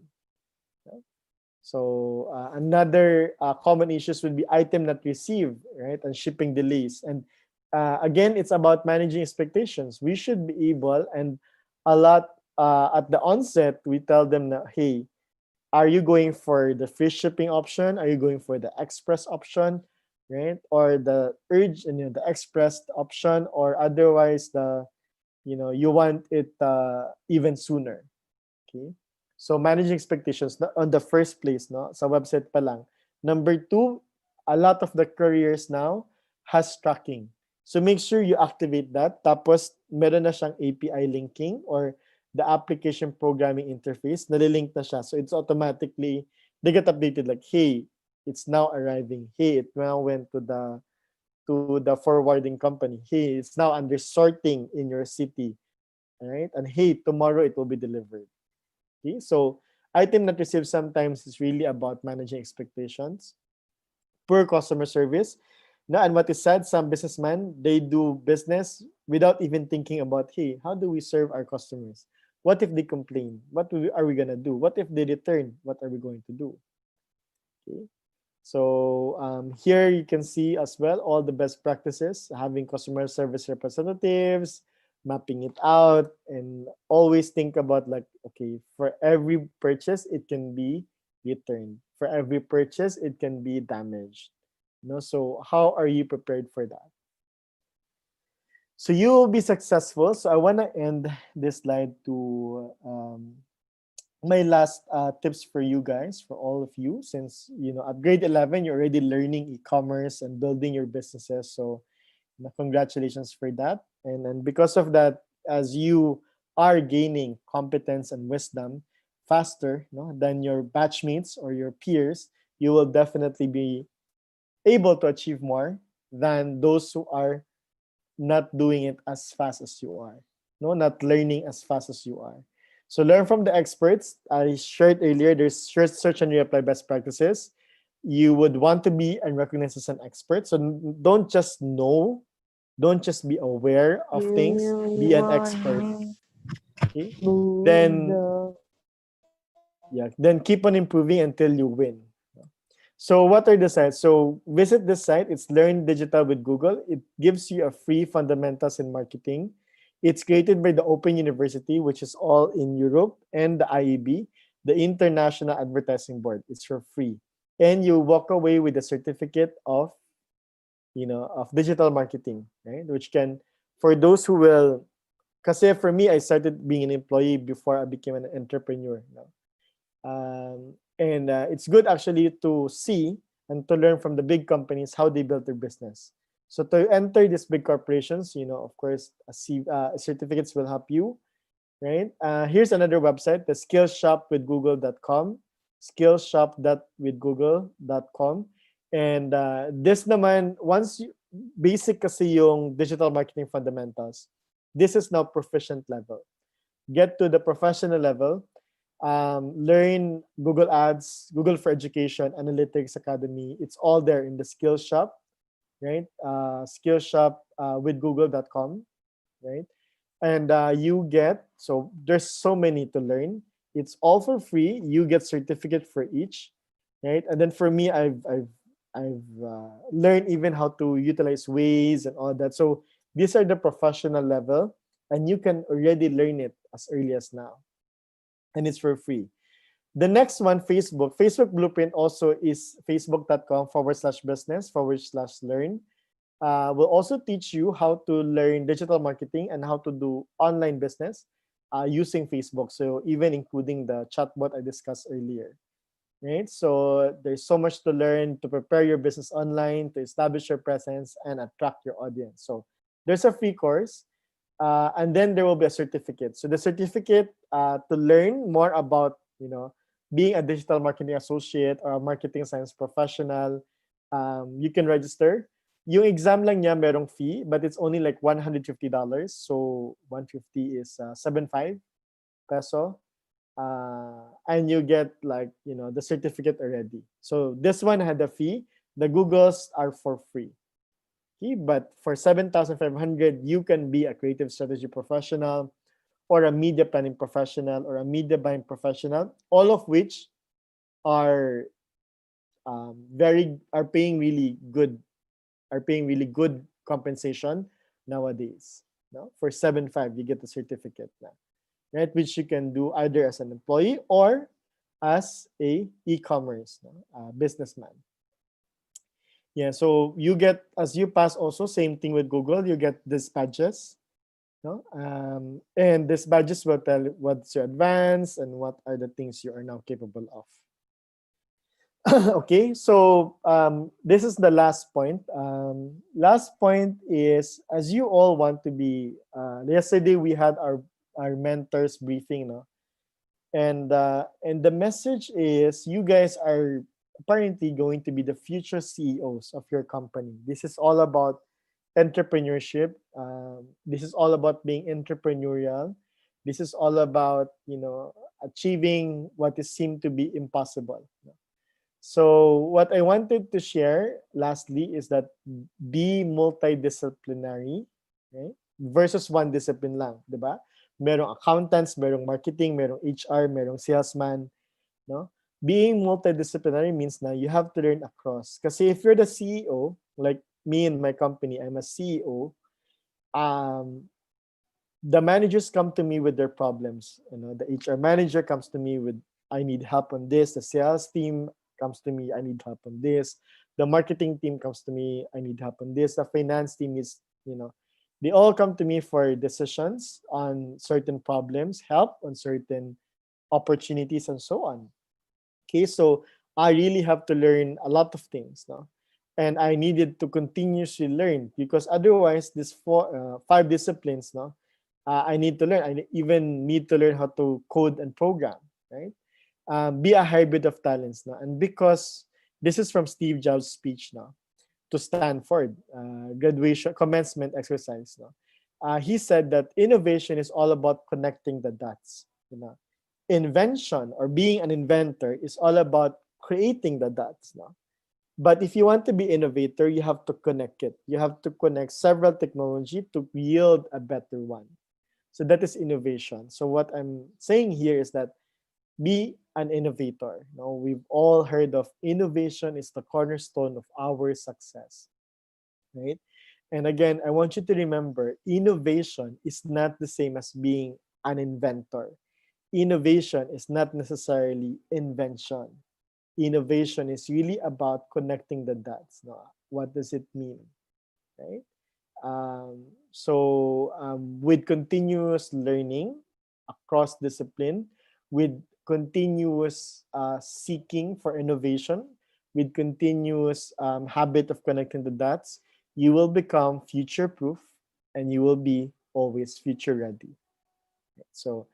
So another common issues would be item not received, right, and shipping delays. And again, it's about managing expectations. We should be able, and a lot at the onset, we tell them that, hey, are you going for the free shipping option? Are you going for the express option, right, or the urge and the express option, or otherwise the you want it even sooner. Okay. So managing expectations on the first place, no, sa website pa lang. Number two, a lot of the couriers now has tracking. So make sure you activate that. Tapos meron na siyang API linking, or the application programming interface, nalilink na siya. So it's automatically, they get updated like, hey, it's now arriving. Hey, it now went to the forwarding company. Hey, it's now under sorting in your city. All right? And hey, tomorrow it will be delivered. Okay, so item not received sometimes is really about managing expectations, poor customer service. No, and what is said, some businessmen, they do business without even thinking about, hey, how do we serve our customers? What if they complain? Are we gonna do? What if they return? What are we going to do? Okay. So here you can see as well all the best practices, having customer service representatives, mapping it out, and always think about like, okay, for every purchase, it can be returned. For every purchase, it can be damaged. So how are you prepared for that? So you will be successful. So I want to end this slide to my last tips for you guys, for all of you, since at grade 11 you're already learning e-commerce and building your businesses. So congratulations for that. And because of that, as you are gaining competence and wisdom faster than your batchmates or your peers, you will definitely be able to achieve more than those who are not doing it as fast as you are, not learning as fast as you are. So learn from the experts. I shared earlier, there's search and reapply best practices. You would want to be and recognized as an expert. So don't just know, don't just be aware of things, be an expert. Okay? Then then keep on improving until you win. So what are the sites? So visit this site. It's Learn Digital with Google. It gives you a free fundamentals in marketing. It's created by the Open University, which is all in Europe, and the IAB, the International Advertising Board. It's for free. And you walk away with a certificate of digital marketing, right? Which can, for those who will, kasi for me, I started being an employee before I became an entrepreneur. And it's good actually to see and to learn from the big companies how they build their business. So to enter these big corporations, of course, certificates will help you, right? Here's another website, the skillshopwithgoogle.com, skillshop.withgoogle.com. And this naman, basic kasi yung digital marketing fundamentals, this is now proficient level. Get to the professional level, learn Google Ads, Google for Education, Analytics Academy. It's all there in the Skillshop, right? Skillshop with google.com, right? And so there's so many to learn. It's all for free. You get certificate for each, right? And then for me, I've learned even how to utilize Waze and all that. So these are the professional level, and you can already learn it as early as now, and it's for free. The next one, Facebook. Facebook Blueprint also is facebook.com/business/learn. Will also teach you how to learn digital marketing and how to do online business using Facebook. So even including the chatbot I discussed earlier, right? So there's so much to learn to prepare your business online, to establish your presence and attract your audience. So there's a free course, and then there will be a certificate. So the certificate to learn more about being a digital marketing associate or a marketing science professional, you can register. Yung exam lang niya merong fee, but it's only like $150. So 150 is 75 peso. And you get the certificate already. So this one had a fee. The Googles are for free. Okay, but for 7,500, you can be a creative strategy professional or a media planning professional or a media buying professional, all of which are paying really good compensation nowadays. No? For 7.5, you get the certificate now, right? Which you can do either as an employee or as a e-commerce businessman. Yeah, so you get, as you pass also, same thing with Google, you get these badges. No? And these badges will tell what's your advance and what are the things you are now capable of. Okay, so this is the last point. Last point is, as you all want to be, yesterday we had our mentors briefing, no? And the message is, you guys are apparently going to be the future CEOs of your company. This is all about entrepreneurship. This is all about being entrepreneurial. This is all about achieving what is seemed to be impossible. So what I wanted to share lastly is that be multidisciplinary, okay, versus one discipline lang, di ba? Merong accountants, merong marketing, merong HR, merong salesman, no? Being multidisciplinary means na you have to learn across. Kasi if you're the CEO, like me and my company, I'm a CEO, the managers come to me with their problems. The HR manager comes to me with, I need help on this. The sales team comes to me, I need help on this. The marketing team comes to me, I need help on this. The finance team is, they all come to me for decisions on certain problems, help on certain opportunities, and so on. Okay, so I really have to learn a lot of things now. And I needed to continuously learn, because otherwise, these 5 disciplines, no, I need to learn. I even need to learn how to code and program, right? Be a hybrid of talents now. And because this is from Steve Jobs' speech now to Stanford, graduation commencement exercise now. He said that innovation is all about connecting the dots. Invention or being an inventor is all about creating the dots now. But if you want to be innovator, you have to connect it. You have to connect several technology to yield a better one. So that is innovation. So what I'm saying here is that be an innovator. We've all heard of innovation is the cornerstone of our success, right? And again, I want you to remember, innovation is not the same as being an inventor. Innovation is not necessarily invention. Innovation is really about connecting the dots. What does it mean, right? So with continuous learning across discipline, with continuous seeking for innovation, with continuous habit of connecting the dots, you will become future proof and you will be always future ready. So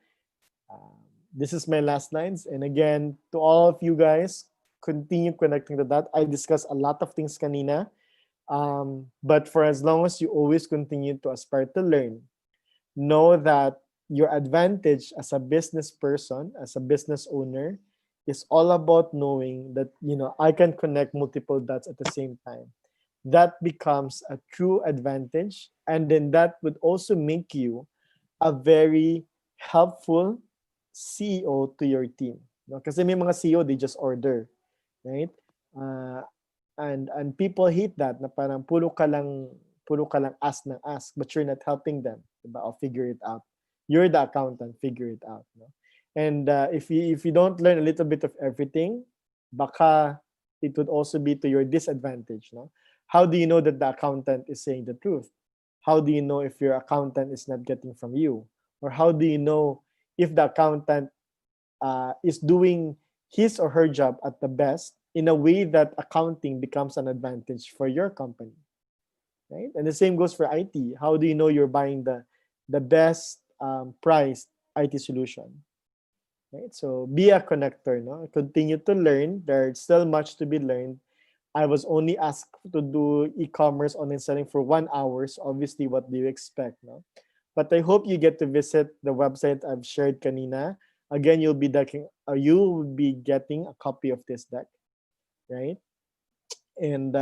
um, this is my last lines. And again, to all of you guys, continue connecting the dot. I discussed a lot of things kanina. But for as long as you always continue to aspire to learn, know that your advantage as a business person, as a business owner, is all about knowing that I can connect multiple dots at the same time. That becomes a true advantage, and then that would also make you a very helpful CEO to your team. No? Kasi may mga CEO, they just order, right? Uh, and people hate that na parang puro ka lang ask ng ask, but you're not helping them, diba? Or figure it out. You're the accountant, figure it out. No? And if you don't learn a little bit of everything, baka it would also be to your disadvantage. No? How do you know that the accountant is saying the truth? How do you know if your accountant is not getting from you? Or how do you know if the accountant is doing his or her job at the best in a way that accounting becomes an advantage for your company, right? And the same goes for IT. How do you know you're buying the best priced IT solution, right? So be a connector, no? Continue to learn. There's still much to be learned. I was only asked to do e-commerce online selling for 1 hour. So obviously, what do you expect, no? But I hope you get to visit the website I've shared kanina. Again, you'll be getting a copy of this deck, right? And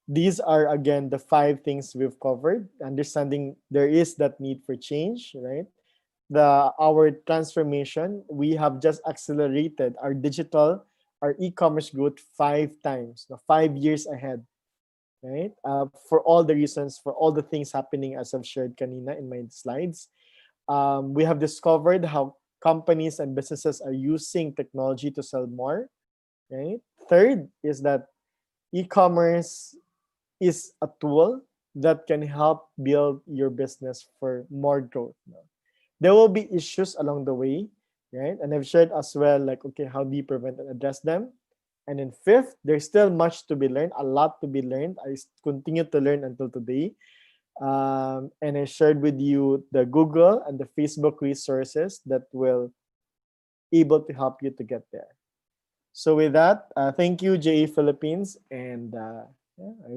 these are again the 5 things we've covered. Understanding there is that need for change, right? Our transformation, we have just accelerated our e-commerce growth 5 times, 5 years ahead, right? For all the reasons, for all the things happening as I've shared kanina in my slides. We have discovered how companies and businesses are using technology to sell more, right? Third is that e-commerce is a tool that can help build your business for more growth. No? There will be issues along the way, right? And I've shared as well, like, okay, how do you prevent and address them? And then fifth, there's still much to be learned, a lot to be learned. I continue to learn until today. And I shared with you the Google and the Facebook resources that will able to help you to get there. So with that, thank you, JE Philippines, and yeah, I